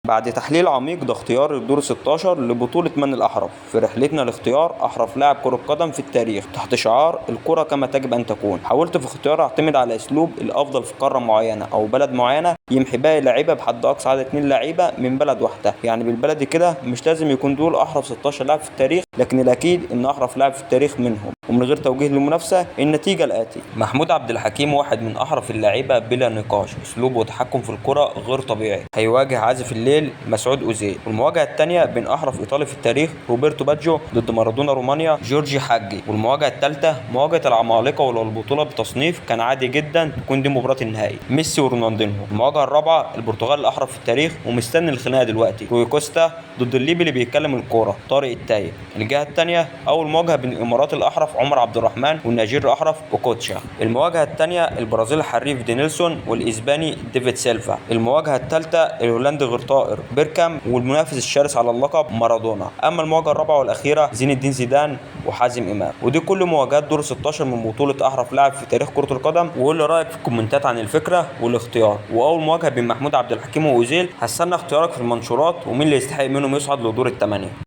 بعد تحليل عميق ده اختيار الدور 16 لبطولة من الأحرف في رحلتنا لاختيار أحرف لاعب كرة قدم في التاريخ تحت شعار الكرة كما تجب أن تكون. حاولت في اختيار أعتمد على أسلوب الأفضل في قارة معينة أو بلد معينة يمحي باقي اللعيبة بحد أقصى عدد 2 لعيبة من بلد واحدة. يعني بالبلدي كده مش لازم يكون دول أحرف 16 لاعب في التاريخ، لكن الأكيد إن أحرف لاعب في التاريخ منهم. ومن غير توجيه للمنافسة النتيجة الآتي: محمود عبد الحكيم واحد من أحرف اللعيبة بلا نقاش، أسلوبه وتحكم في الكرة غير طبيعي. هيواجه عازف الليل مسعود أوزيل. والمواجهة الثانية بين أحرف إيطالي في التاريخ روبرتو باجيو ضد مارادونا رومانيا جورجي حاجي. والمواجهة الثالثة مواجهة العمالقة، ولو البطولة بتصنيف كان عادي جدا تكون دي مباراة النهائي ميسي ورونالدينهو. المواجهة الرابعة البرتغال الأحرف في التاريخ ومستني الخناقة دلوقتي، روي كوستا ضد الليبي اللي بيتكلم الكورة طارق التايب. الجهة الثانية أول مواجهة بين الإمارات الأحرف عمر عبد الرحمن والنيجيري الأحرف اوكوتشا. المواجهة الثانية البرازيل الحريف دي نيلسون والإسباني ديفيد سيلفا. المواجهة الثالثة الهولندي غير طائر بيركام والمنافس الشرس على اللقب مارادونا. أما المواجهة الرابعة والأخيرة زين الدين زيدان وحازم إمام. ودي كل مواجهات دور 16 من بطولة أحرف لاعب في تاريخ كرة القدم. وقول لي رأيك في الكومنتات عن الفكرة والاختيار. وأول مواجهة بين محمود عبد الحكيم وأوزيل هستنى اختيارك في المنشورات ومين اللي يستحق منهم يصعد لدور الثمانية.